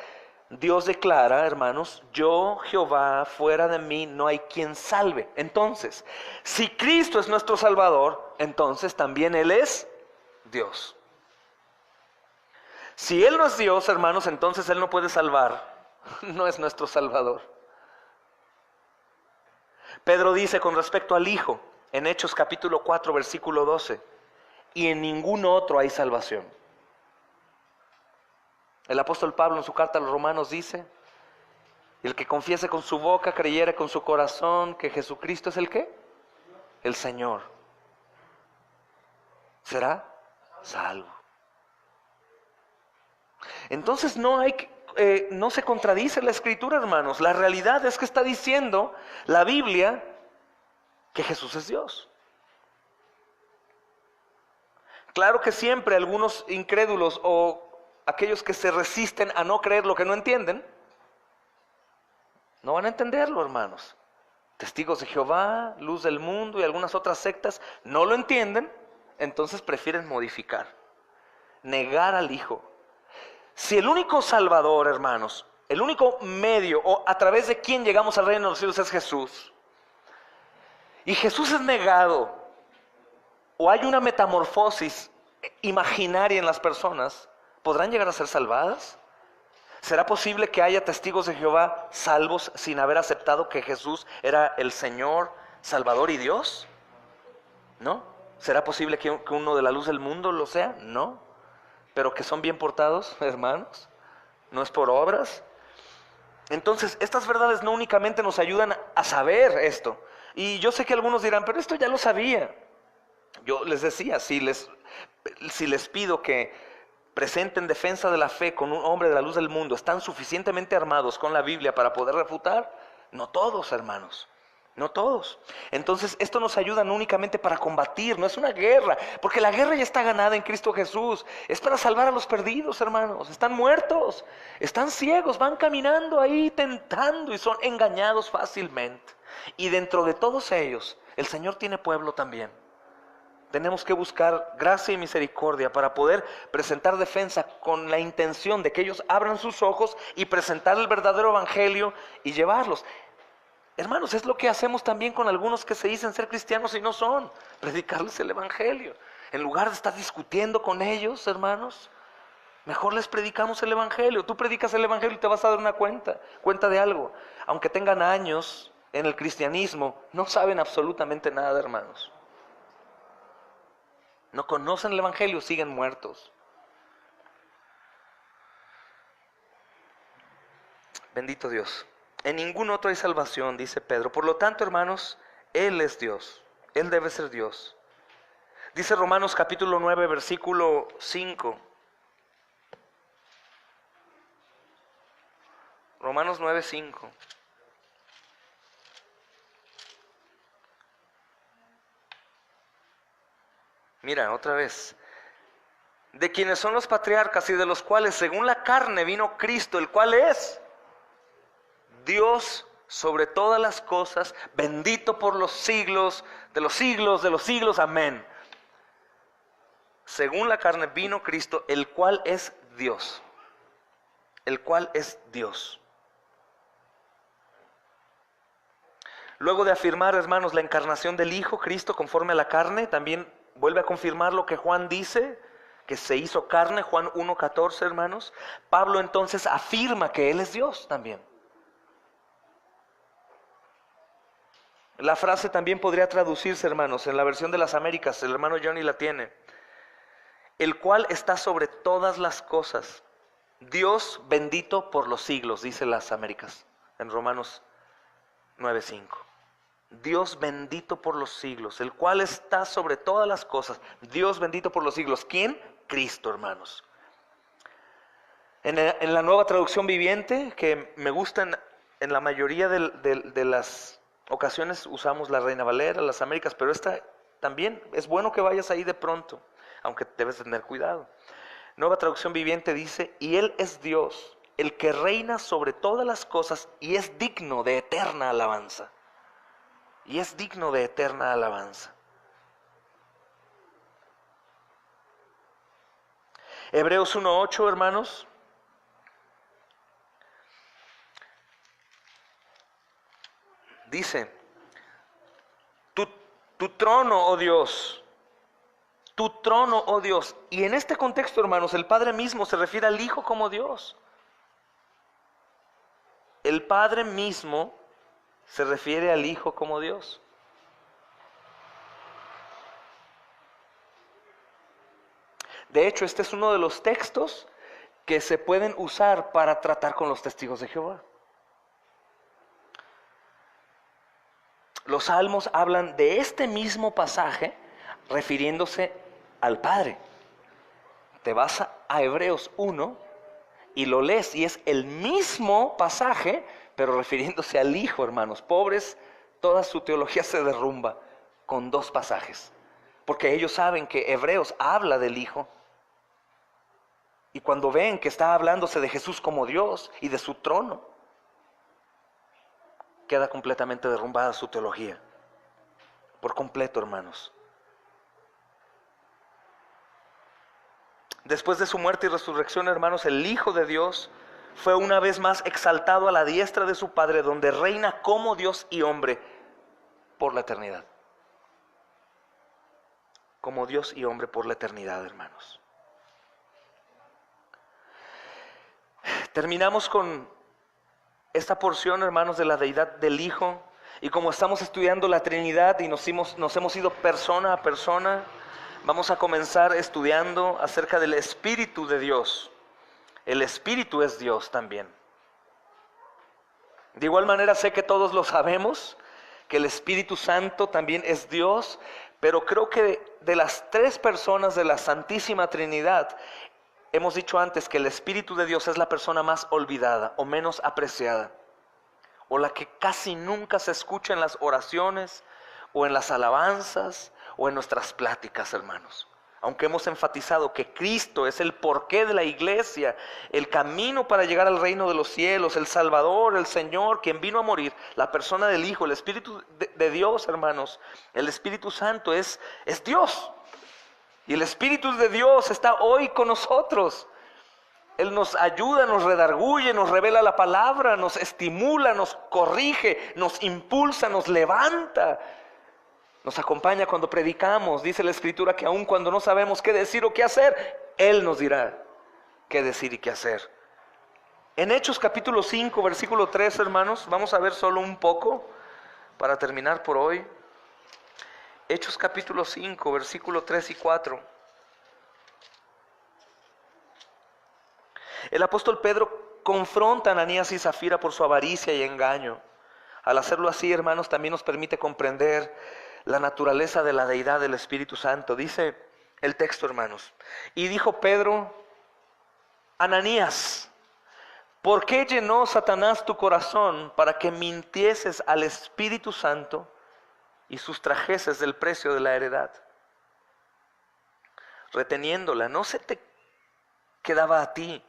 Dios declara, hermanos: yo Jehová, fuera de mí no hay quien salve. Entonces, si Cristo es nuestro Salvador, entonces también Él es Dios. Si Él no es Dios, hermanos, entonces Él no puede salvar. No es nuestro Salvador. Pedro dice con respecto al Hijo, en Hechos capítulo 4, versículo 12, y en ningún otro hay salvación. El apóstol Pablo en su carta a los Romanos dice: el que confiese con su boca, creyere con su corazón que Jesucristo es ¿el qué? El Señor, será salvo. Entonces no se contradice la Escritura, hermanos. La realidad es que está diciendo la Biblia que Jesús es Dios. Claro que siempre algunos incrédulos o aquellos que se resisten a no creer lo que no entienden, no van a entenderlo, hermanos. Testigos de Jehová, Luz del Mundo y algunas otras sectas no lo entienden, entonces prefieren modificar, negar al Hijo. Si el único Salvador, hermanos, el único medio o a través de quien llegamos al reino de los cielos es Jesús, y Jesús es negado, o hay una metamorfosis imaginaria en las personas, ¿podrán llegar a ser salvadas? ¿Será posible que haya testigos de Jehová salvos sin haber aceptado que Jesús era el Señor, Salvador y Dios? ¿No? ¿Será posible que uno de la luz del mundo lo sea? No. ¿Pero que son bien portados, hermanos? ¿No es por obras? Entonces, estas verdades no únicamente nos ayudan a saber esto. Y yo sé que algunos dirán, pero esto ya lo sabía. Yo les decía, si les pido que presenten defensa de la fe con un hombre de la luz del mundo, ¿están suficientemente armados con la Biblia para poder refutar? No todos, hermanos, no todos. Entonces esto nos ayuda no únicamente para combatir, no es una guerra, porque la guerra ya está ganada en Cristo Jesús. Es para salvar a los perdidos, hermanos. Están muertos, están ciegos, van caminando ahí tentando y son engañados fácilmente. Y dentro de todos ellos, el Señor tiene pueblo también. Tenemos que buscar gracia y misericordia para poder presentar defensa con la intención de que ellos abran sus ojos y presentar el verdadero evangelio y llevarlos. Hermanos, es lo que hacemos también con algunos que se dicen ser cristianos y no son. Predicarles el evangelio. En lugar de estar discutiendo con ellos, hermanos, mejor les predicamos el evangelio. Tú predicas el evangelio y te vas a dar una cuenta de algo. Aunque tengan años en el cristianismo, no saben absolutamente nada, hermanos. No conocen el evangelio, siguen muertos. Bendito Dios. En ningún otro hay salvación, dice Pedro. Por lo tanto, hermanos, Él es Dios. Él debe ser Dios. Dice Romanos capítulo 9, versículo 5. Romanos 9, 5. Mira, otra vez. De quienes son los patriarcas y de los cuales según la carne vino Cristo, el cual es Dios sobre todas las cosas, bendito por los siglos de los siglos de los siglos. Amén. Según la carne vino Cristo, el cual es Dios. El cual es Dios. Luego de afirmar, hermanos, la encarnación del Hijo, Cristo conforme a la carne, también vuelve a confirmar lo que Juan dice, que se hizo carne, Juan 1:14, hermanos. Pablo entonces afirma que Él es Dios también. La frase también podría traducirse, hermanos, en la versión de las Américas, el hermano Johnny la tiene. El cual está sobre todas las cosas. Dios bendito por los siglos, dice las Américas, en Romanos 9:5. Dios bendito por los siglos, el cual está sobre todas las cosas. Dios bendito por los siglos. ¿Quién? Cristo, hermanos. En la Nueva Traducción Viviente, que me gusta en la mayoría de las ocasiones usamos la Reina Valera, las Américas, pero esta también es bueno que vayas ahí de pronto, aunque debes tener cuidado. Nueva Traducción Viviente dice: y Él es Dios, el que reina sobre todas las cosas y es digno de eterna alabanza. Y es digno de eterna alabanza. Hebreos 1:8, hermanos. Dice: tu trono, oh Dios, tu trono, oh Dios. Y en este contexto, hermanos, el Padre mismo se refiere al Hijo como Dios. El Padre mismo se refiere al Hijo como Dios. De hecho, este es uno de los textos que se pueden usar para tratar con los testigos de Jehová. Los salmos hablan de este mismo pasaje refiriéndose al Padre. Te vas a Hebreos 1 y lo lees y es el mismo pasaje, pero refiriéndose al Hijo, hermanos. Pobres, toda su teología se derrumba con dos pasajes, porque ellos saben que Hebreos habla del Hijo. Y cuando ven que está hablándose de Jesús como Dios y de su trono, queda completamente derrumbada su teología. Por completo, hermanos. Después de su muerte y resurrección, hermanos, el Hijo de Dios fue una vez más exaltado a la diestra de su Padre, donde reina como Dios y hombre por la eternidad. Como Dios y hombre por la eternidad, hermanos. Terminamos con esta porción, hermanos, de la deidad del Hijo. Y como estamos estudiando la Trinidad y nos hemos ido persona a persona, vamos a comenzar estudiando acerca del Espíritu de Dios. El Espíritu es Dios también. De igual manera sé que todos lo sabemos, que el Espíritu Santo también es Dios, pero creo que de las tres personas de la Santísima Trinidad, hemos dicho antes que el Espíritu de Dios es la persona más olvidada o menos apreciada, o la que casi nunca se escucha en las oraciones, o en las alabanzas, o en nuestras pláticas, hermanos. Aunque hemos enfatizado que Cristo es el porqué de la iglesia, el camino para llegar al reino de los cielos, el Salvador, el Señor, quien vino a morir, la persona del Hijo, el Espíritu de Dios, hermanos, el Espíritu Santo es Dios. Y el Espíritu de Dios está hoy con nosotros. Él nos ayuda, nos redarguye, nos revela la palabra, nos estimula, nos corrige, nos impulsa, nos levanta. Nos acompaña cuando predicamos. Dice la Escritura que aun cuando no sabemos qué decir o qué hacer, Él nos dirá qué decir y qué hacer. En Hechos capítulo 5, versículo 3, hermanos, vamos a ver solo un poco para terminar por hoy. Hechos capítulo 5, versículo 3 y 4. El apóstol Pedro confronta a Ananías y Zafira por su avaricia y engaño. Al hacerlo así, hermanos, también nos permite comprender la naturaleza de la deidad del Espíritu Santo. Dice el texto, hermanos: y dijo Pedro: Ananías, ¿por qué llenó Satanás tu corazón para que mintieses al Espíritu Santo y sustrajeses del precio de la heredad, reteniéndola? ¿No se te quedaba a ti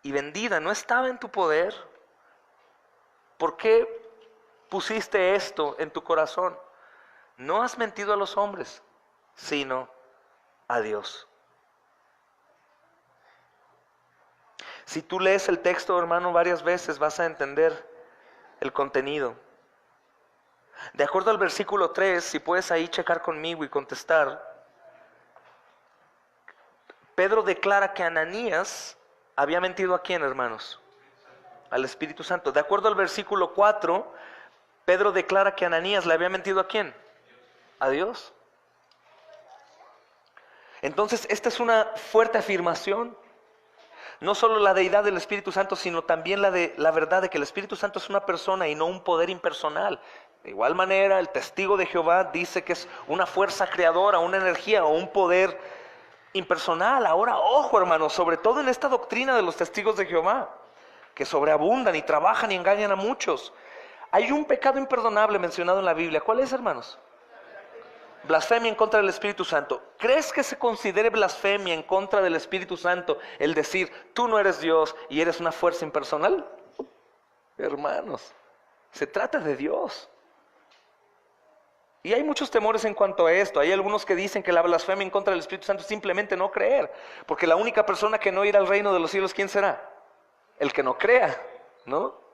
y vendida? ¿No estaba en tu poder? ¿Por qué pusiste esto en tu corazón? No has mentido a los hombres, sino a Dios. Si tú lees el texto, hermano, varias veces vas a entender el contenido. De acuerdo al versículo 3, si puedes ahí checar conmigo y contestar, Pedro declara que Ananías había mentido ¿a quién, hermanos? Al Espíritu Santo. De acuerdo al versículo 4, Pedro declara que Ananías le había mentido ¿a quién? A Dios. Entonces, esta es una fuerte afirmación. No solo la deidad del Espíritu Santo, sino también la verdad de que el Espíritu Santo es una persona y no un poder impersonal. De igual manera, el testigo de Jehová dice que es una fuerza creadora, una energía o un poder impersonal. Ahora, ojo, hermanos, sobre todo en esta doctrina de los testigos de Jehová, que sobreabundan y trabajan y engañan a muchos. Hay un pecado imperdonable mencionado en la Biblia. ¿Cuál es, hermanos? Blasfemia en contra del Espíritu Santo. ¿Crees que se considere blasfemia en contra del Espíritu Santo el decir, tú no eres Dios y eres una fuerza impersonal? Hermanos, se trata de Dios. Y hay muchos temores en cuanto a esto. Hay algunos que dicen que la blasfemia en contra del Espíritu Santo es simplemente no creer. Porque la única persona que no irá al reino de los cielos, ¿quién será? El que no crea, ¿no?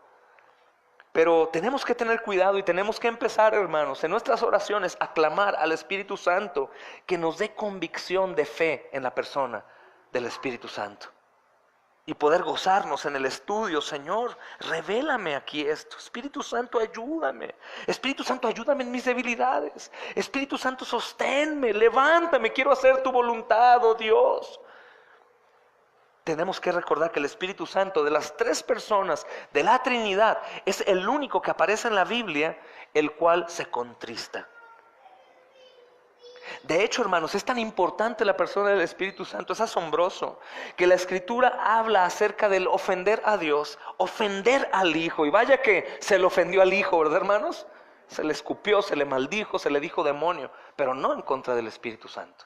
Pero tenemos que tener cuidado y tenemos que empezar, hermanos, en nuestras oraciones a clamar al Espíritu Santo que nos dé convicción de fe en la persona del Espíritu Santo. Y poder gozarnos en el estudio. Señor, revélame aquí esto. Espíritu Santo, ayúdame. Espíritu Santo, ayúdame en mis debilidades. Espíritu Santo, sosténme, levántame. Quiero hacer tu voluntad, oh Dios. Tenemos que recordar que el Espíritu Santo, de las tres personas de la Trinidad, es el único que aparece en la Biblia, el cual se contrista. De hecho, hermanos, es tan importante la persona del Espíritu Santo, es asombroso, que la Escritura habla acerca del ofender a Dios, ofender al Hijo. Y vaya que se le ofendió al Hijo, ¿verdad, hermanos? Se le escupió, se le maldijo, se le dijo demonio, pero no en contra del Espíritu Santo.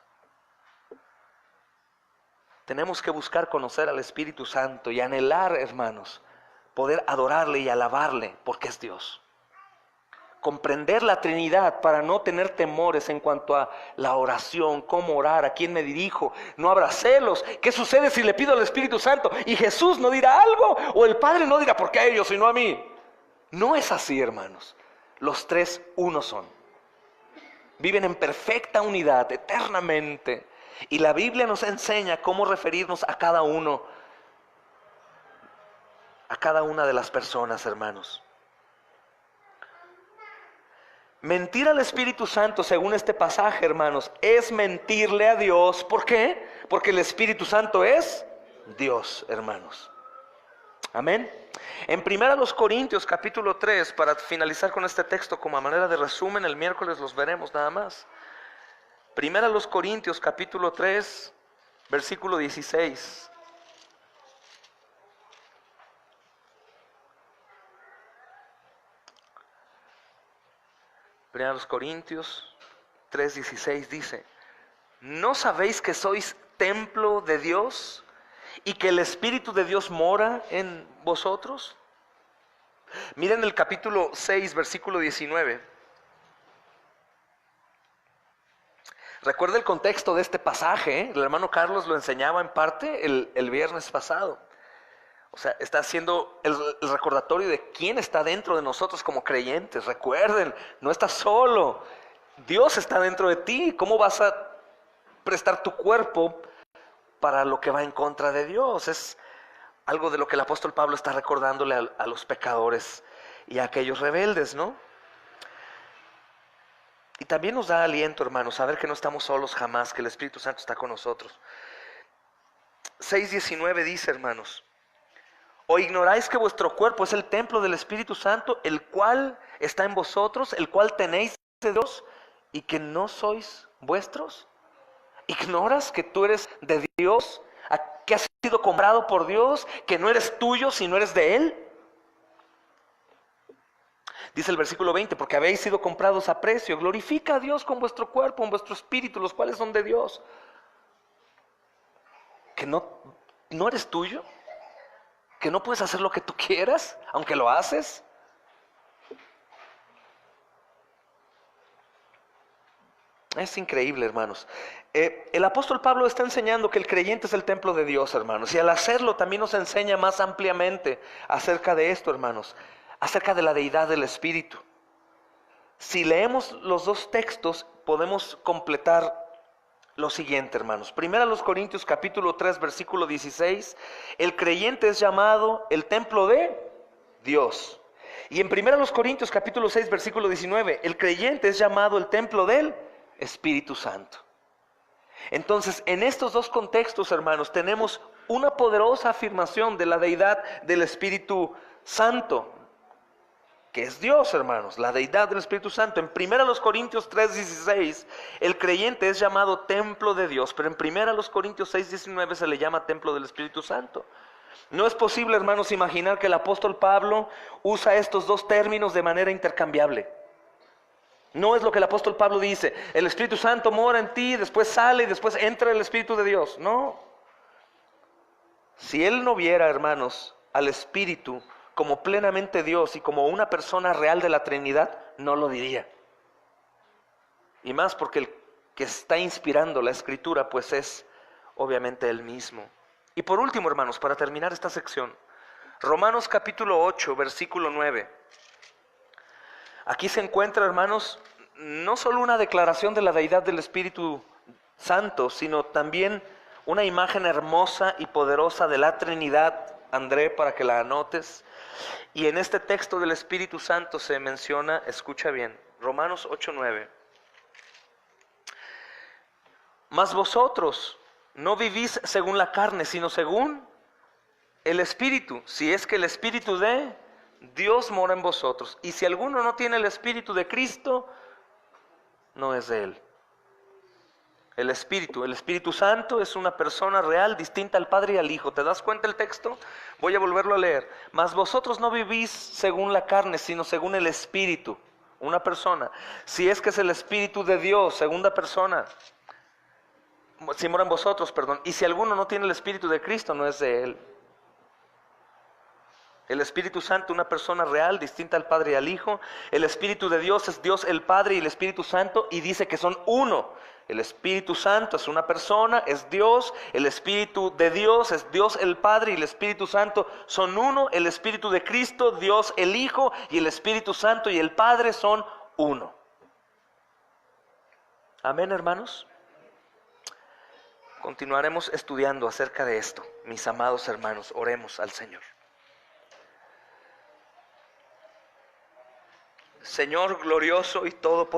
Tenemos que buscar conocer al Espíritu Santo y anhelar, hermanos, poder adorarle y alabarle porque es Dios. Comprender la Trinidad para no tener temores en cuanto a la oración, cómo orar, a quién me dirijo. No habrá celos. ¿Qué sucede si le pido al Espíritu Santo y Jesús no dirá algo? O el Padre no dirá, ¿por qué a ellos y no a mí? No es así, hermanos. Los tres uno son. Viven en perfecta unidad eternamente. Y la Biblia nos enseña cómo referirnos a cada uno, a cada una de las personas, hermanos. Mentir al Espíritu Santo, según este pasaje, hermanos, es mentirle a Dios. ¿Por qué? Porque el Espíritu Santo es Dios, hermanos. Amén. En 1 Corintios capítulo 3, para finalizar con este texto como a manera de resumen, el miércoles los veremos nada más. 1 Corintios capítulo 3, versículo 16. Primeros Corintios 3:16 dice: ¿no sabéis que sois templo de Dios y que el Espíritu de Dios mora en vosotros? Miren el capítulo 6, versículo 19. Recuerda el contexto de este pasaje, ¿eh? El hermano Carlos lo enseñaba en parte el viernes pasado. O sea, está haciendo el recordatorio de quién está dentro de nosotros como creyentes. Recuerden, no estás solo. Dios está dentro de ti. ¿Cómo vas a prestar tu cuerpo para lo que va en contra de Dios? Es algo de lo que el apóstol Pablo está recordándole a los pecadores y a aquellos rebeldes, ¿no? Y también nos da aliento, hermanos, saber que no estamos solos jamás, que el Espíritu Santo está con nosotros. 6:19 dice, hermanos: ¿o ignoráis que vuestro cuerpo es el templo del Espíritu Santo, el cual está en vosotros, el cual tenéis de Dios, y que no sois vuestros? ¿Ignoras que tú eres de Dios, que has sido comprado por Dios, que no eres tuyo, sino eres de Él? Dice el versículo 20: porque habéis sido comprados a precio. Glorifica a Dios con vuestro cuerpo, con vuestro espíritu, los cuales son de Dios. ¿Que no eres tuyo? ¿Que no puedes hacer lo que tú quieras, aunque lo haces? Es increíble, hermanos. El apóstol Pablo está enseñando que el creyente es el templo de Dios, hermanos. Y al hacerlo también nos enseña más ampliamente acerca de esto, hermanos. Acerca de la deidad del Espíritu. Si leemos los dos textos, podemos completar lo siguiente, hermanos. 1 Corintios capítulo 3, versículo 16. El creyente es llamado el templo de Dios. Y en 1 Corintios capítulo 6, versículo 19, el creyente es llamado el templo del Espíritu Santo. Entonces, en estos dos contextos, hermanos, tenemos una poderosa afirmación de la deidad del Espíritu Santo, que es Dios, hermanos, la deidad del Espíritu Santo. En 1 Corintios 3:16, el creyente es llamado templo de Dios, pero en 1 Corintios 6:19 se le llama templo del Espíritu Santo. No es posible, hermanos, imaginar que el apóstol Pablo usa estos dos términos de manera intercambiable. No es lo que el apóstol Pablo dice, el Espíritu Santo mora en ti, después sale y después entra el Espíritu de Dios. No. Si él no viera, hermanos, al Espíritu como plenamente Dios y como una persona real de la Trinidad, no lo diría. Y más porque el que está inspirando la Escritura, pues es obviamente Él mismo. Y por último, hermanos, para terminar esta sección, Romanos capítulo 8, versículo 9. Aquí se encuentra, hermanos, no solo una declaración de la deidad del Espíritu Santo, sino también una imagen hermosa y poderosa de la Trinidad, André, para que la anotes. Y en este texto del Espíritu Santo se menciona, escucha bien, Romanos 8:9. Mas vosotros no vivís según la carne, sino según el Espíritu, si es que el Espíritu de Dios mora en vosotros. Y si alguno no tiene el Espíritu de Cristo, no es de Él. El Espíritu Santo es una persona real, distinta al Padre y al Hijo. ¿Te das cuenta el texto? Voy a volverlo a leer. Mas vosotros no vivís según la carne, sino según el Espíritu. Una persona. Si es que es el Espíritu de Dios, segunda persona. Si mora en vosotros, perdón. Y si alguno no tiene el Espíritu de Cristo, no es de Él. El Espíritu Santo, una persona real, distinta al Padre y al Hijo. El Espíritu de Dios es Dios el Padre y el Espíritu Santo, y dice que son uno. El Espíritu Santo es una persona, es Dios. El Espíritu de Dios es Dios el Padre y el Espíritu Santo son uno. El Espíritu de Cristo, Dios el Hijo, y el Espíritu Santo y el Padre son uno. Amén, hermanos. Continuaremos estudiando acerca de esto. Mis amados hermanos, oremos al Señor. Señor glorioso y todopoderoso,